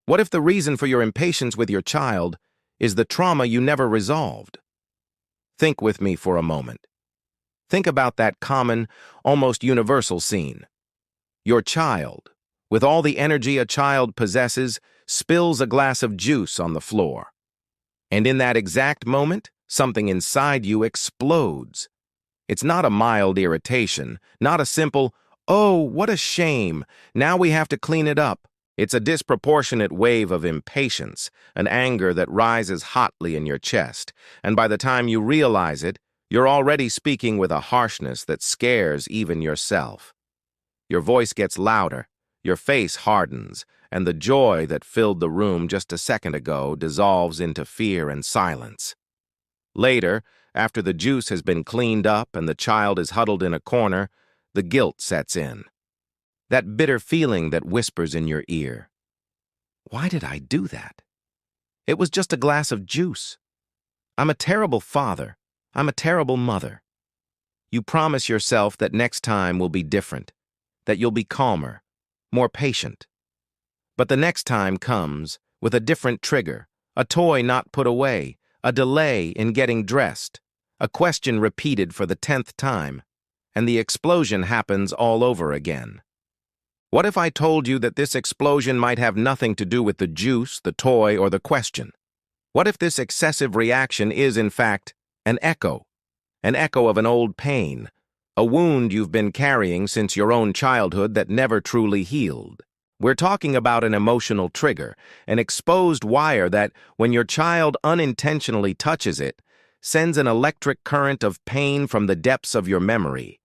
What if the reason for your impatience with your child is the trauma you never resolved? Think with me for a moment. Think about that common, almost universal scene. Your child, with all the energy a child possesses, spills a glass of juice on the floor. And in that exact moment, something inside you explodes. It's not a mild irritation, not a simple, "Oh, what a shame, now we have to clean it up." It's a disproportionate wave of impatience, an anger that rises hotly in your chest, and by the time you realize it, you're already speaking with a harshness that scares even yourself. Your voice gets louder, your face hardens, and the joy that filled the room just a second ago dissolves into fear and silence. Later, after the juice has been cleaned up and the child is huddled in a corner, the guilt sets in. That bitter feeling that whispers in your ear. Why did I do that? It was just a glass of juice. I'm a terrible father. I'm a terrible mother. You promise yourself that next time will be different, that you'll be calmer, more patient. But the next time comes with a different trigger, a toy not put away, a delay in getting dressed, a question repeated for the 10th time, and the explosion happens all over again. What if I told you that this explosion might have nothing to do with the juice, the toy, or the question? What if this excessive reaction is, in fact, an echo of an old pain, a wound you've been carrying since your own childhood that never truly healed? We're talking about an emotional trigger, an exposed wire that, when your child unintentionally touches it, sends an electric current of pain from the depths of your memory.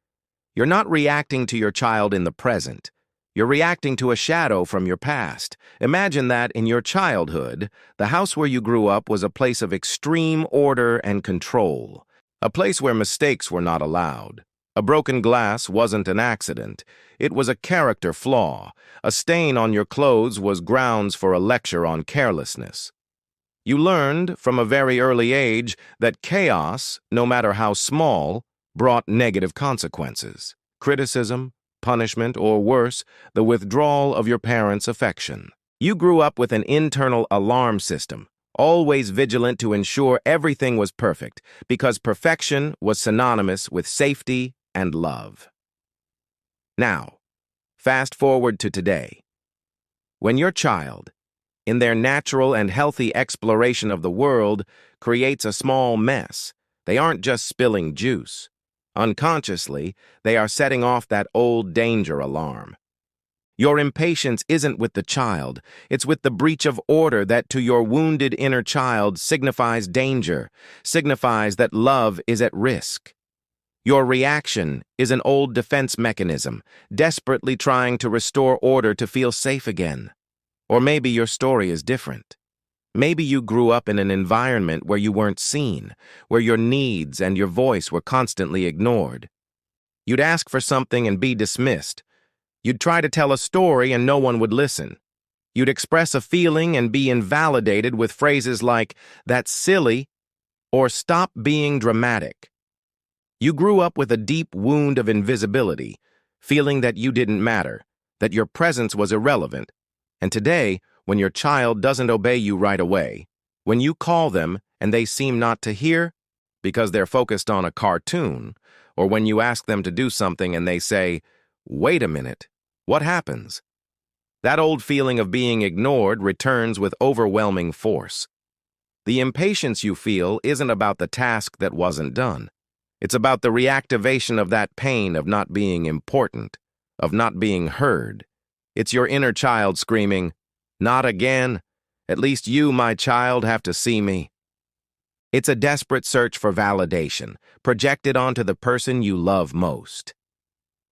You're not reacting to your child in the present. You're reacting to a shadow from your past. Imagine that in your childhood, the house where you grew up was a place of extreme order and control, a place where mistakes were not allowed. A broken glass wasn't an accident. It was a character flaw. A stain on your clothes was grounds for a lecture on carelessness. You learned from a very early age that chaos, no matter how small, brought negative consequences. Criticism, punishment, or worse, the withdrawal of your parents' affection. You grew up with an internal alarm system, always vigilant to ensure everything was perfect, because perfection was synonymous with safety and love. Now, fast forward to today. When your child, in their natural and healthy exploration of the world, creates a small mess, they aren't just spilling juice. Unconsciously, they are setting off that old danger alarm. Your impatience isn't with the child, it's with the breach of order that to your wounded inner child signifies danger, signifies that love is at risk. Your reaction is an old defense mechanism, desperately trying to restore order to feel safe again. Or maybe your story is different. Maybe you grew up in an environment where you weren't seen, where your needs and your voice were constantly ignored. You'd ask for something and be dismissed. You'd try to tell a story and no one would listen. You'd express a feeling and be invalidated with phrases like, "That's silly," or "Stop being dramatic." You grew up with a deep wound of invisibility, feeling that you didn't matter, that your presence was irrelevant. And today, when your child doesn't obey you right away, when you call them and they seem not to hear because they're focused on a cartoon, or when you ask them to do something and they say, "Wait a minute," what happens? That old feeling of being ignored returns with overwhelming force. The impatience you feel isn't about the task that wasn't done. It's about the reactivation of that pain of not being important, of not being heard. It's your inner child screaming, "Not again. At least you, my child, have to see me." It's a desperate search for validation, projected onto the person you love most.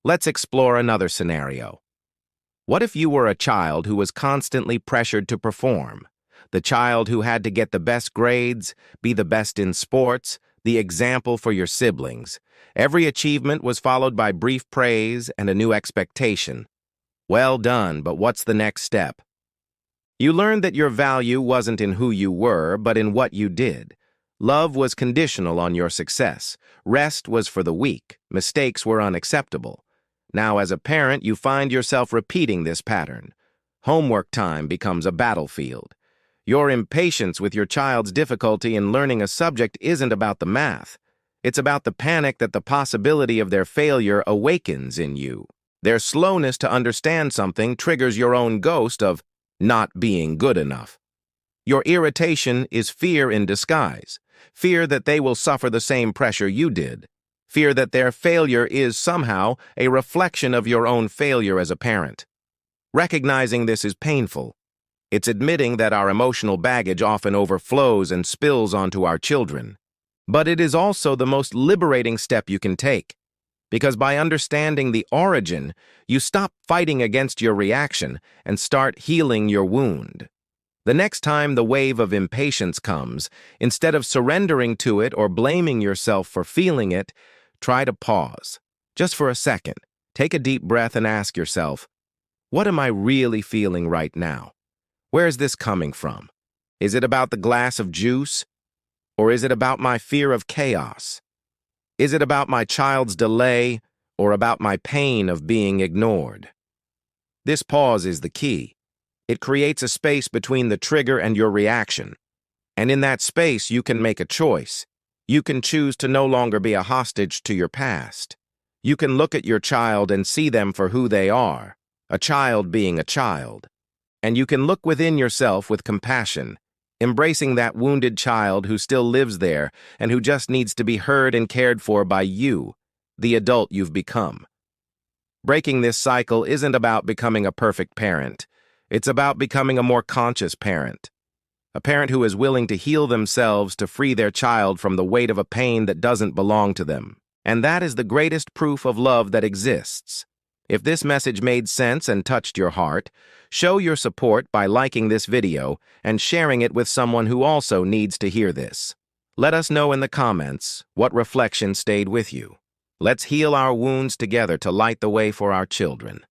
Let's explore another scenario. What if you were a child who was constantly pressured to perform? The child who had to get the best grades, be the best in sports, the example for your siblings. Every achievement was followed by brief praise and a new expectation. Well done, but what's the next step? You learned that your value wasn't in who you were, but in what you did. Love was conditional on your success. Rest was for the weak. Mistakes were unacceptable. Now, as a parent, you find yourself repeating this pattern. Homework time becomes a battlefield. Your impatience with your child's difficulty in learning a subject isn't about the math. It's about the panic that the possibility of their failure awakens in you. Their slowness to understand something triggers your own ghost of not being good enough. Your irritation is fear in disguise. Fear that they will suffer the same pressure you did. Fear that their failure is somehow a reflection of your own failure as a parent. Recognizing this is painful. It's admitting that our emotional baggage often overflows and spills onto our children. But it is also the most liberating step you can take, because by understanding the origin, you stop fighting against your reaction and start healing your wound. The next time the wave of impatience comes, instead of surrendering to it or blaming yourself for feeling it, try to pause. Just for a second, take a deep breath and ask yourself, what am I really feeling right now? Where is this coming from? Is it about the glass of juice? Or is it about my fear of chaos? Is it about my child's delay or about my pain of being ignored? This pause is the key. It creates a space between the trigger and your reaction. And in that space, you can make a choice. You can choose to no longer be a hostage to your past. You can look at your child and see them for who they are, a child being a child. And you can look within yourself with compassion, embracing that wounded child who still lives there and who just needs to be heard and cared for by you, the adult you've become. Breaking this cycle isn't about becoming a perfect parent. It's about becoming a more conscious parent. A parent who is willing to heal themselves to free their child from the weight of a pain that doesn't belong to them. And that is the greatest proof of love that exists. If this message made sense and touched your heart, show your support by liking this video and sharing it with someone who also needs to hear this. Let us know in the comments what reflection stayed with you. Let's heal our wounds together to light the way for our children.